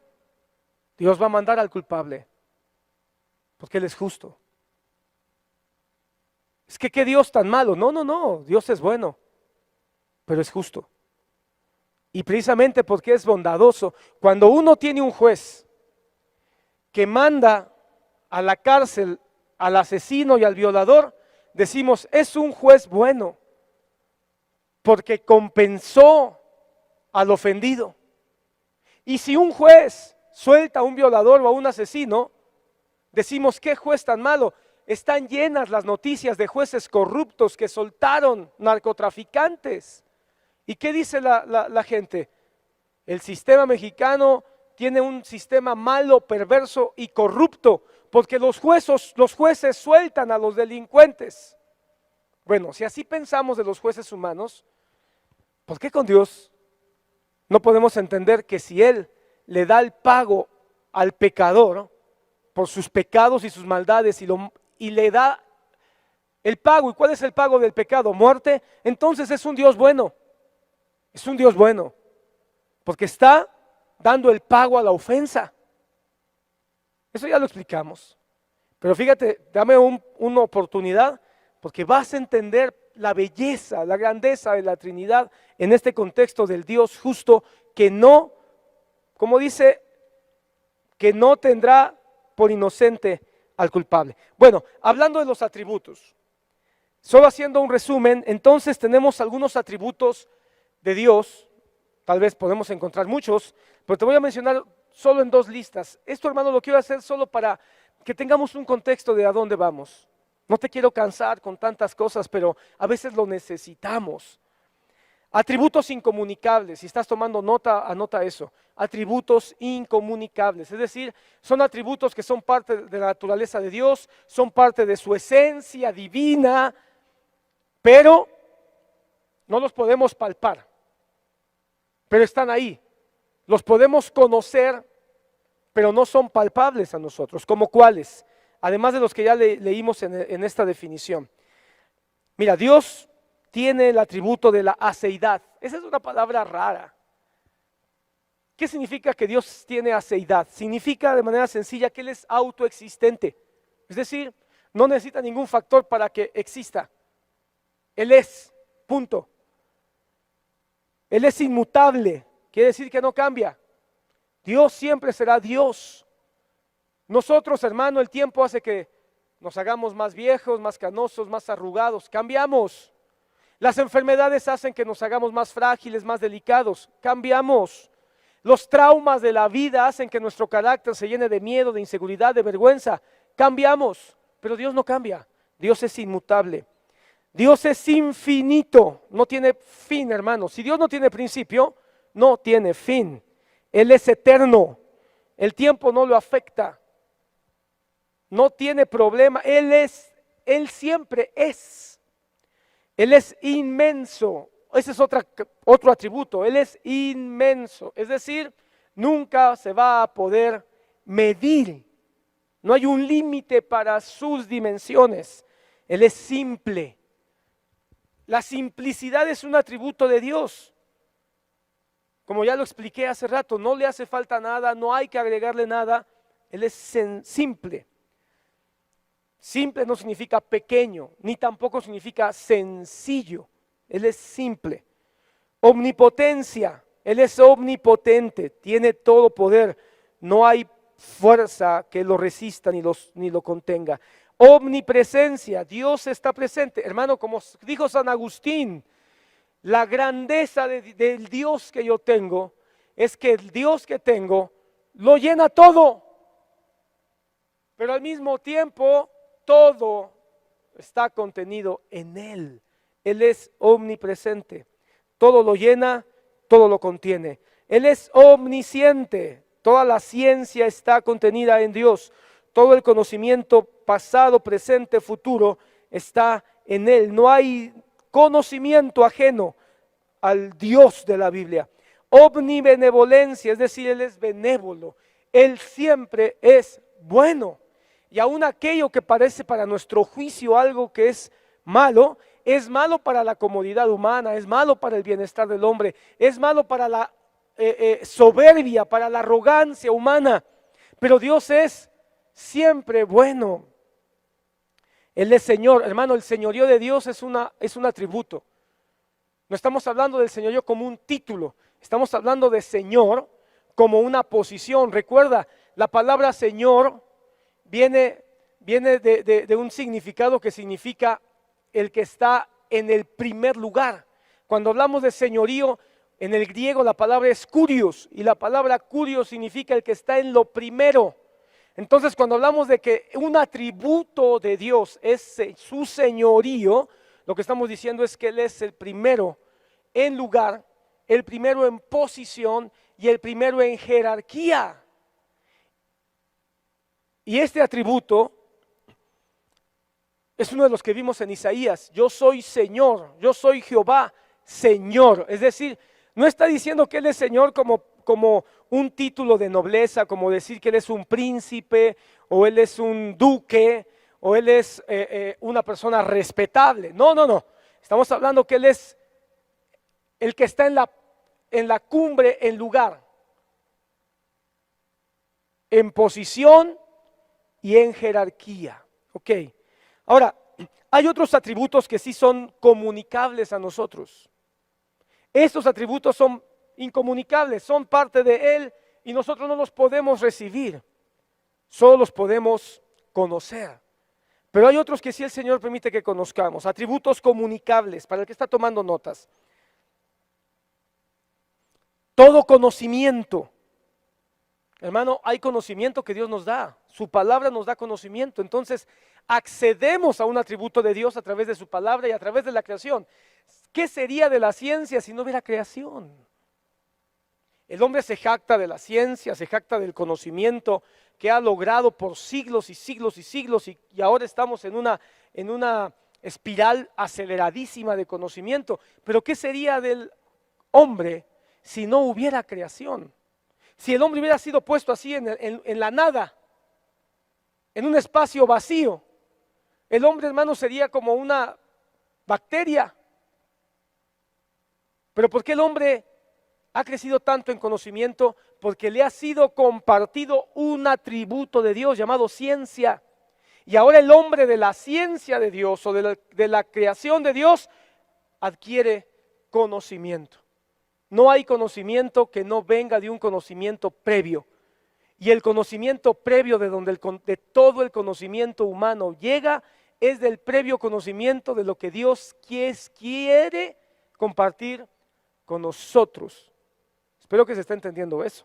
Dios va a mandar al culpable, porque Él es justo. Es que ¿qué Dios tan malo? No, no, no, Dios es bueno, pero es justo. Y precisamente porque es bondadoso, cuando uno tiene un juez que manda a la cárcel al asesino y al violador, decimos, es un juez bueno, porque compensó al ofendido. Y si un juez suelta a un violador o a un asesino, decimos, ¿qué juez tan malo? Están llenas las noticias de jueces corruptos que soltaron narcotraficantes. ¿Y qué dice la gente? El sistema mexicano tiene un sistema malo, perverso y corrupto, porque los jueces sueltan a los delincuentes. Bueno, si así pensamos de los jueces humanos, ¿por qué con Dios no podemos entender que si Él le da el pago al pecador por sus pecados y sus maldades y le da el pago? ¿Y cuál es el pago del pecado? Muerte. Entonces es un Dios bueno. Es un Dios bueno, porque está dando el pago a la ofensa. Eso ya lo explicamos. Pero fíjate, dame una oportunidad, porque vas a entender la belleza, la grandeza de la Trinidad en este contexto del Dios justo que no, como dice, que no tendrá por inocente al culpable. Bueno, hablando de los atributos, solo haciendo un resumen, entonces tenemos algunos atributos de Dios, tal vez podemos encontrar muchos, pero te voy a mencionar solo en 2 listas. Esto, hermano, lo quiero hacer solo para que tengamos un contexto de a dónde vamos. No te quiero cansar con tantas cosas, pero a veces lo necesitamos. Atributos incomunicables, si estás tomando nota, anota eso. Atributos incomunicables, es decir, son atributos que son parte de la naturaleza de Dios, son parte de su esencia divina, pero no los podemos palpar, pero están ahí. Los podemos conocer, pero no son palpables a nosotros. ¿Como cuáles? Además de los que ya leímos en esta definición. Mira, Dios tiene el atributo de la aceidad. Esa es una palabra rara. ¿Qué significa que Dios tiene aceidad? Significa de manera sencilla que Él es autoexistente. Es decir, no necesita ningún factor para que exista. Él es, punto. Él es inmutable, quiere decir que no cambia. Dios siempre será Dios. Nosotros, hermano, el tiempo hace que nos hagamos más viejos, más canosos, más arrugados. Cambiamos. Las enfermedades hacen que nos hagamos más frágiles, más delicados. Cambiamos. Los traumas de la vida hacen que nuestro carácter se llene de miedo, de inseguridad, de vergüenza. Cambiamos, pero Dios no cambia. Dios es inmutable. Dios es infinito, no tiene fin, hermano. Si Dios no tiene principio, no tiene fin. Él es eterno, el tiempo no lo afecta, no tiene problema. Él siempre es. Él es inmenso. Ese es otro atributo. Él es inmenso. Es decir, nunca se va a poder medir. No hay un límite para sus dimensiones. Él es simple. La simplicidad es un atributo de Dios. Como ya lo expliqué hace rato, no le hace falta nada, no hay que agregarle nada. Él es simple. Simple no significa pequeño, ni tampoco significa sencillo. Él es simple. Omnipotencia, Él es omnipotente, tiene todo poder. No hay fuerza que lo resista ni lo contenga. Omnipresencia, Dios está presente. Hermano, como dijo San Agustín, la grandeza del Dios que yo tengo es que el Dios que tengo lo llena todo, pero al mismo tiempo todo está contenido en Él. Él es omnipresente, todo lo llena, todo lo contiene. Él es omnisciente, toda la ciencia está contenida en Dios. Todo el conocimiento pasado, presente, futuro está en Él. No hay conocimiento ajeno al Dios de la Biblia. Omnibenevolencia, es decir, Él es benévolo. Él siempre es bueno. Y aun aquello que parece para nuestro juicio algo que es malo para la comodidad humana, es malo para el bienestar del hombre, es malo para la soberbia, para la arrogancia humana. Pero Dios es siempre bueno. Él es Señor, hermano, el señorío de Dios es un atributo. No estamos hablando del señorío como un título, estamos hablando de Señor como una posición. Recuerda, la palabra Señor viene de un significado que significa el que está en el primer lugar. Cuando hablamos de señorío, en el griego la palabra es kurios, y la palabra kurios significa el que está en lo primero. Entonces, cuando hablamos de que un atributo de Dios es su señorío, lo que estamos diciendo es que Él es el primero en lugar, el primero en posición y el primero en jerarquía. Y este atributo es uno de los que vimos en Isaías. Yo soy Señor, yo soy Jehová, Señor. Es decir, no está diciendo que Él es Señor como un título de nobleza, como decir que Él es un príncipe, o Él es un duque, o Él es una persona respetable. No, no, no. Estamos hablando que Él es el que está en la cumbre, en lugar, en posición y en jerarquía. Ok. Ahora, hay otros atributos que sí son comunicables a nosotros. Estos atributos son incomunicables, son parte de Él y nosotros no los podemos recibir, solo los podemos conocer. Pero hay otros que sí el Señor permite que conozcamos, atributos comunicables, para el que está tomando notas. Todo conocimiento. Hermano, hay conocimiento que Dios nos da, su palabra nos da conocimiento, entonces accedemos a un atributo de Dios a través de su palabra y a través de la creación. ¿Qué sería de la ciencia si no hubiera creación? El hombre se jacta de la ciencia, se jacta del conocimiento que ha logrado por siglos y siglos y siglos y ahora estamos en una espiral aceleradísima de conocimiento. Pero ¿qué sería del hombre si no hubiera creación? Si el hombre hubiera sido puesto así en la nada, en un espacio vacío, el hombre, hermano, sería como una bacteria. Pero ¿por qué el hombre ha crecido tanto en conocimiento? Porque le ha sido compartido un atributo de Dios llamado ciencia. Y ahora el hombre de la ciencia de Dios o de la creación de Dios adquiere conocimiento. No hay conocimiento que no venga de un conocimiento previo. Y el conocimiento previo de todo el conocimiento humano llega es del previo conocimiento de lo que Dios quiere compartir con nosotros. Espero que se esté entendiendo eso.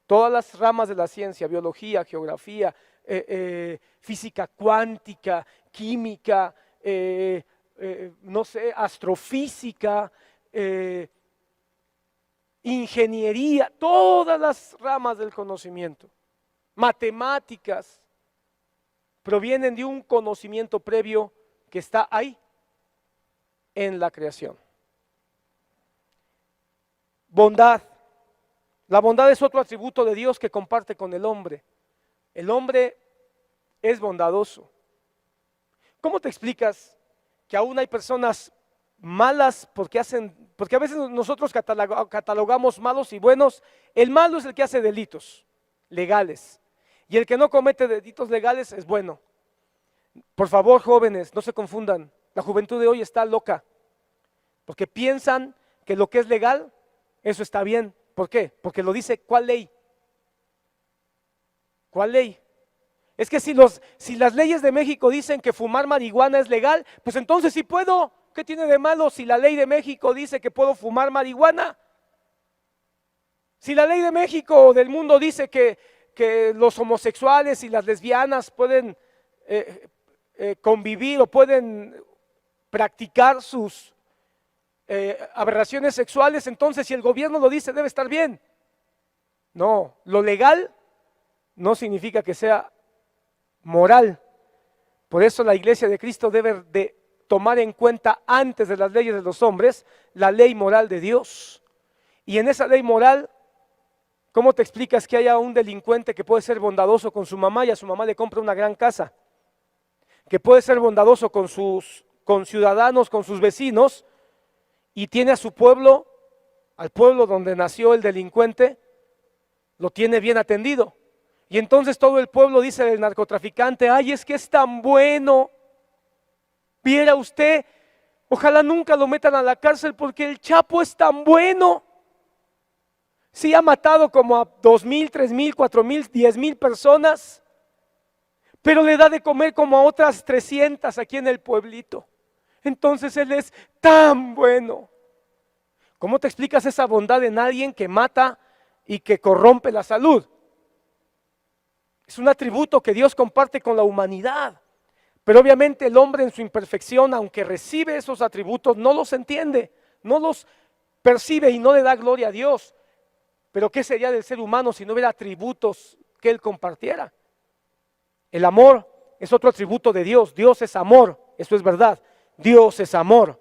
Todas las ramas de la ciencia, biología, geografía, física cuántica, química, no sé, astrofísica, ingeniería, todas las ramas del conocimiento, matemáticas, provienen de un conocimiento previo que está ahí en la creación. Bondad. La bondad es otro atributo de Dios que comparte con el hombre. El hombre es bondadoso. ¿Cómo te explicas que aún hay personas malas porque a veces nosotros catalogamos malos y buenos? El malo es el que hace delitos legales y el que no comete delitos legales es bueno. Por favor, jóvenes, no se confundan. La juventud de hoy está loca porque piensan que lo que es legal, eso está bien. ¿Por qué? Porque lo dice ¿cuál ley? ¿Cuál ley? Es que si las leyes de México dicen que fumar marihuana es legal, pues entonces sí puedo. ¿Qué tiene de malo si la ley de México dice que puedo fumar marihuana? Si la ley de México o del mundo dice que los homosexuales y las lesbianas pueden convivir o pueden practicar sus aberraciones sexuales, entonces si el gobierno lo dice debe estar bien. No, lo legal no significa que sea moral. Por eso la iglesia de Cristo debe de tomar en cuenta antes de las leyes de los hombres la ley moral de Dios. Y en esa ley moral, ¿cómo te explicas que haya un delincuente que puede ser bondadoso con su mamá y a su mamá le compra una gran casa? Que puede ser bondadoso con sus ciudadanos, con sus vecinos, y tiene a su pueblo, al pueblo donde nació el delincuente, lo tiene bien atendido. Y entonces todo el pueblo dice del narcotraficante: ay, es que es tan bueno. Viera usted, ojalá nunca lo metan a la cárcel porque el Chapo es tan bueno. Sí, ha matado como a 2,000, 3,000, 4,000, 10,000 personas, pero le da de comer como a otras 300 aquí en el pueblito. Entonces él es tan bueno. ¿Cómo te explicas esa bondad en alguien que mata y que corrompe la salud? Es un atributo que Dios comparte con la humanidad. Pero obviamente el hombre en su imperfección, aunque recibe esos atributos, no los entiende, no los percibe y no le da gloria a Dios. Pero ¿qué sería del ser humano si no hubiera atributos que él compartiera? El amor es otro atributo de Dios. Dios es amor, eso es verdad. Dios es amor.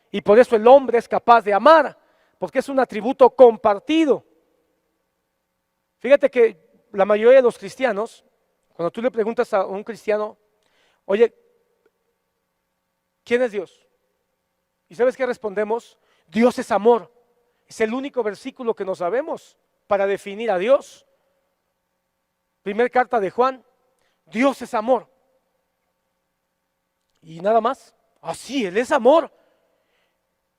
Y por eso el hombre es capaz de amar, porque es un atributo compartido. Fíjate que la mayoría de los cristianos, cuando tú le preguntas a un cristiano: oye, ¿quién es Dios? ¿Y sabes qué respondemos? Dios es amor. Es el único versículo que no sabemos para definir a Dios. Primer carta de Juan: Dios es amor. Y nada más. Así, Él es amor.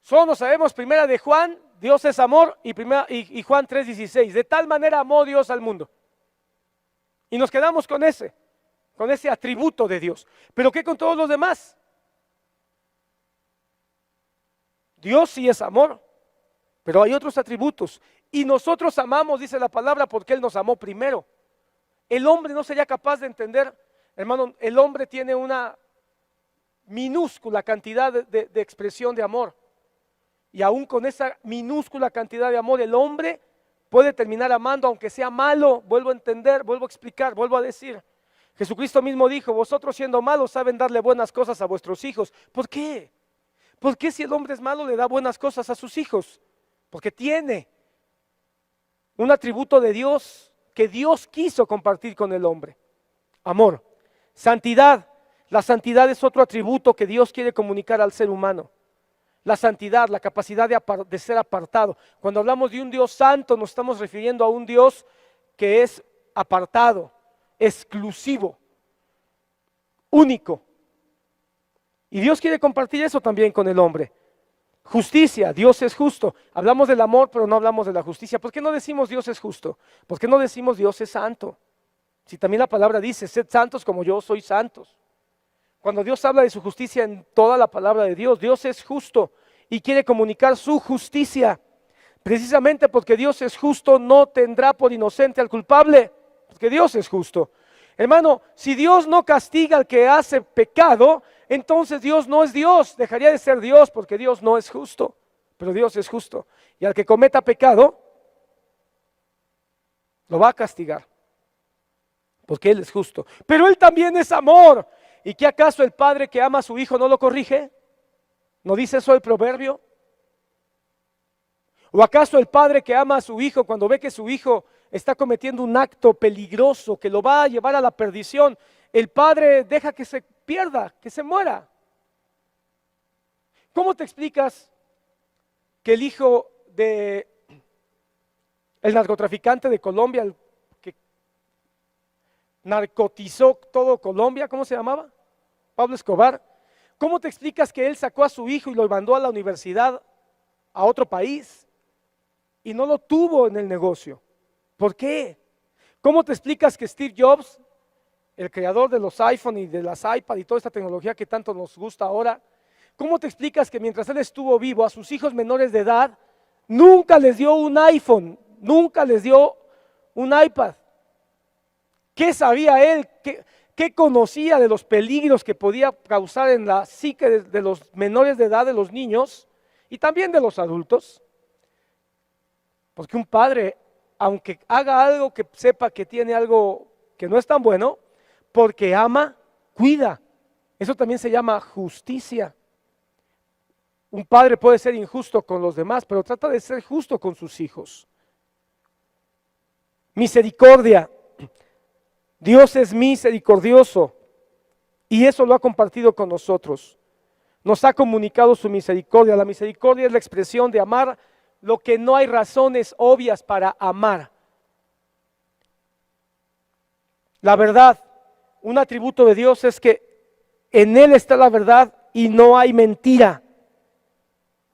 Solo nos sabemos primera de Juan, Dios es amor, y Juan 3:16. De tal manera amó Dios al mundo. Y nos quedamos con ese atributo de Dios. ¿Pero qué con todos los demás? Dios sí es amor, pero hay otros atributos. Y nosotros amamos, dice la palabra, porque Él nos amó primero. El hombre no sería capaz de entender, hermano, el hombre tiene una minúscula cantidad de expresión de amor. Y aún con esa minúscula cantidad de amor, el hombre puede terminar amando aunque sea malo. Vuelvo a entender, vuelvo a explicar, vuelvo a decir. Jesucristo mismo dijo: vosotros siendo malos saben darle buenas cosas a vuestros hijos. ¿Por qué? ¿Por qué si el hombre es malo le da buenas cosas a sus hijos? Porque tiene un atributo de Dios que Dios quiso compartir con el hombre: amor. Santidad. La santidad es otro atributo que Dios quiere comunicar al ser humano. La santidad, la capacidad de ser apartado. Cuando hablamos de un Dios santo, nos estamos refiriendo a un Dios que es apartado, exclusivo, único. Y Dios quiere compartir eso también con el hombre. Justicia, Dios es justo. Hablamos del amor, pero no hablamos de la justicia. ¿Por qué no decimos Dios es justo? ¿Por qué no decimos Dios es santo? Si también la palabra dice: sed santos como yo soy santos. Cuando Dios habla de su justicia en toda la palabra de Dios, Dios es justo y quiere comunicar su justicia. Precisamente porque Dios es justo, no tendrá por inocente al culpable, porque Dios es justo. Hermano, si Dios no castiga al que hace pecado, entonces Dios no es Dios, dejaría de ser Dios, porque Dios no es justo, pero Dios es justo. Y al que cometa pecado, lo va a castigar, porque Él es justo. Pero Él también es amor. ¿Y qué acaso el padre que ama a su hijo no lo corrige? ¿No dice eso el proverbio? ¿O acaso el padre que ama a su hijo, cuando ve que su hijo está cometiendo un acto peligroso que lo va a llevar a la perdición, el padre deja que se pierda, que se muera? ¿Cómo te explicas que el hijo de el narcotraficante de Colombia, el que narcotizó todo Colombia, ¿cómo se llamaba? Pablo Escobar. ¿Cómo te explicas que él sacó a su hijo y lo mandó a la universidad a otro país y no lo tuvo en el negocio? ¿Por qué? ¿Cómo te explicas que Steve Jobs, el creador de los iPhone y de las iPad y toda esta tecnología que tanto nos gusta ahora, cómo te explicas que mientras él estuvo vivo, a sus hijos menores de edad nunca les dio un iPhone, nunca les dio un iPad? ¿Qué sabía él? ¿Qué conocía de los peligros que podía causar en la psique de los menores de edad, de los niños y también de los adultos? Porque un padre, aunque haga algo que sepa que tiene algo que no es tan bueno, porque ama, cuida. Eso también se llama justicia. Un padre puede ser injusto con los demás, pero trata de ser justo con sus hijos. Misericordia. Dios es misericordioso y eso lo ha compartido con nosotros. Nos ha comunicado su misericordia. La misericordia es la expresión de amar lo que no hay razones obvias para amar. La verdad, un atributo de Dios es que en Él está la verdad y no hay mentira.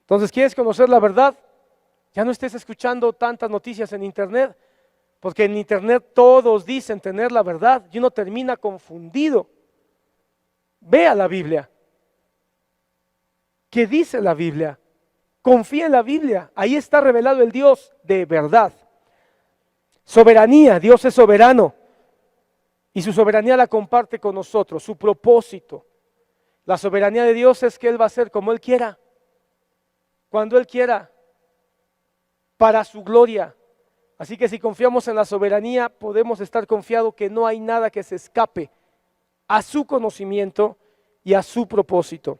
Entonces, ¿quieres conocer la verdad? Ya no estés escuchando tantas noticias en internet, porque en internet todos dicen tener la verdad y uno termina confundido. Vea la Biblia. ¿Qué dice la Biblia? Confía en la Biblia. Ahí está revelado el Dios de verdad. Soberanía, Dios es soberano y su soberanía la comparte con nosotros, su propósito. La soberanía de Dios es que Él va a hacer como Él quiera, cuando Él quiera, para su gloria. Así que si confiamos en la soberanía, podemos estar confiados que no hay nada que se escape a su conocimiento y a su propósito.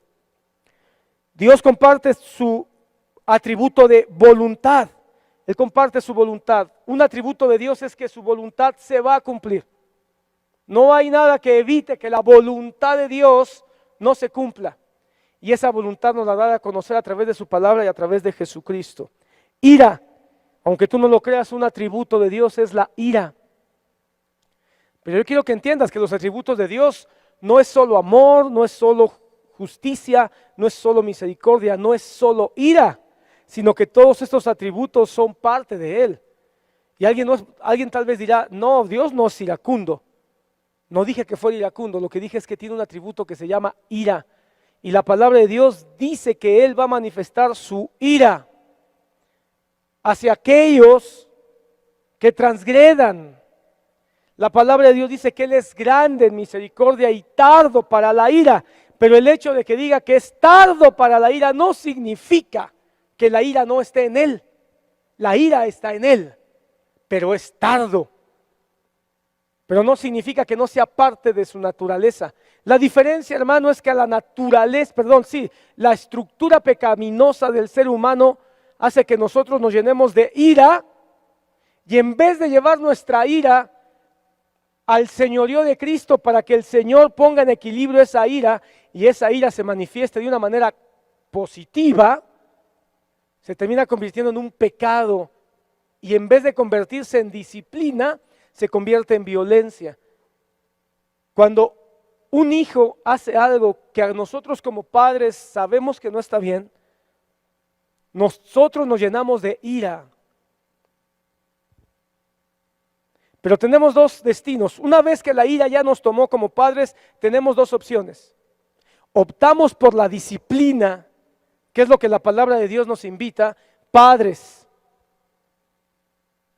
Dios comparte su atributo de voluntad. Él comparte su voluntad. Un atributo de Dios es que su voluntad se va a cumplir. No hay nada que evite que la voluntad de Dios no se cumpla. Y esa voluntad nos la da a conocer a través de su palabra y a través de Jesucristo. Ira, aunque tú no lo creas, un atributo de Dios es la ira. Pero yo quiero que entiendas que los atributos de Dios no es solo amor, no es solo justicia, no es solo misericordia, no es solo ira, sino que todos estos atributos son parte de Él. Y alguien tal vez dirá, no, Dios no es iracundo. No dije que fuera iracundo, lo que dije es que tiene un atributo que se llama ira. Y la palabra de Dios dice que Él va a manifestar su ira hacia aquellos que transgredan. La palabra de Dios dice que Él es grande en misericordia y tardo para la ira. Pero el hecho de que diga que es tardo para la ira no significa que la ira no esté en Él. La ira está en Él, pero es tardo. Pero no significa que no sea parte de su naturaleza. La diferencia, hermano, es que a la naturaleza, la estructura pecaminosa del ser humano hace que nosotros nos llenemos de ira y en vez de llevar nuestra ira al señorío de Cristo para que el Señor ponga en equilibrio esa ira y esa ira se manifieste de una manera positiva, se termina convirtiendo en un pecado y en vez de convertirse en disciplina, se convierte en violencia. Cuando un hijo hace algo que a nosotros como padres sabemos que no está bien, nosotros nos llenamos de ira. Pero tenemos dos destinos. Una vez que la ira ya nos tomó como padres, tenemos dos opciones. Optamos por la disciplina, que es lo que la palabra de Dios nos invita. Padres,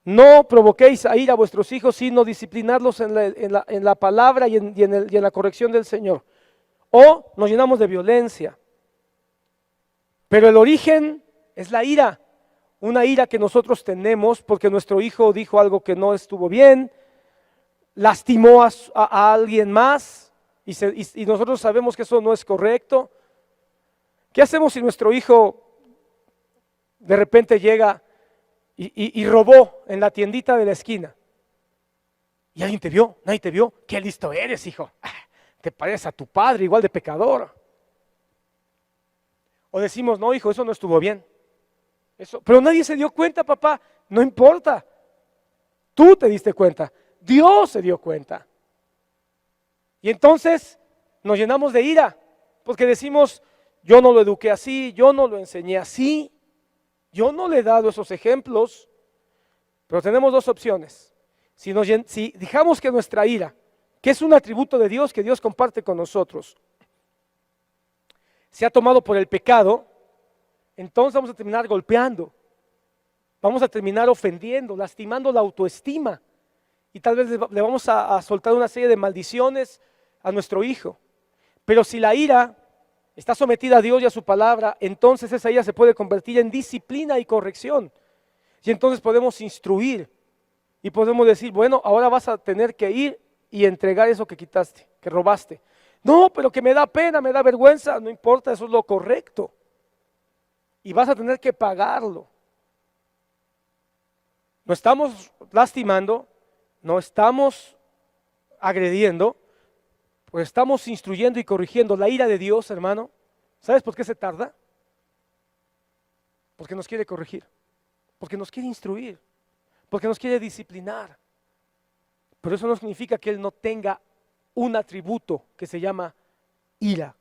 no provoquéis a ira a vuestros hijos, sino disciplinarlos en la palabra y en la corrección del Señor. O nos llenamos de violencia. Pero el origen es la ira. Una ira que nosotros tenemos porque nuestro hijo dijo algo que no estuvo bien, lastimó a alguien más y nosotros sabemos que eso no es correcto. ¿Qué hacemos si nuestro hijo de repente llega y robó en la tiendita de la esquina? ¿Y alguien te vio? ¿Nadie te vio? ¡Qué listo eres, hijo! Te pareces a tu padre, igual de pecador. O decimos, no, hijo, eso no estuvo bien. Pero nadie se dio cuenta, papá. No importa. Tú te diste cuenta. Dios se dio cuenta. Y entonces nos llenamos de ira, porque decimos, yo no lo eduqué así, yo no lo enseñé así, yo no le he dado esos ejemplos. Pero tenemos dos opciones. Si dejamos que nuestra ira, que es un atributo de Dios que Dios comparte con nosotros, se ha tomado por el pecado, entonces vamos a terminar golpeando, vamos a terminar ofendiendo, lastimando la autoestima y tal vez le vamos a soltar una serie de maldiciones a nuestro hijo. Pero si la ira está sometida a Dios y a su palabra, entonces esa ira se puede convertir en disciplina y corrección. Y entonces podemos instruir y podemos decir, bueno, ahora vas a tener que ir y entregar eso que quitaste, que robaste. No, pero que me da pena, me da vergüenza, no importa, eso es lo correcto. y vas a tener que pagarlo. No estamos lastimando, no estamos agrediendo, pues estamos instruyendo y corrigiendo. La ira de Dios, hermano, ¿sabes por qué se tarda? Porque nos quiere corregir, porque nos quiere instruir, porque nos quiere disciplinar. Pero eso no significa que Él no tenga un atributo que se llama ira.